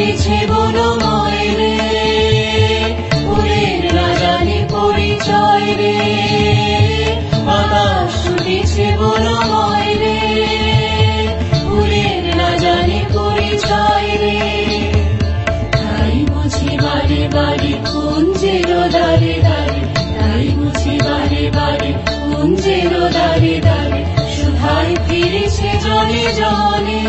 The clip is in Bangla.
ফিরেছে বনময় রে, ফুলের না জানি পরিচয় রে, বাতাস ছুটেছে বনময় রে, ফুলের না জানি পরিচয় রে। তাই বুঝি বারে বারে কুঞ্জের দ্বারে দ্বারে, তাই বুঝি বারে বারে কুঞ্জের দ্বারে দ্বারে, সুধায় ফিরেছে জনে জনে।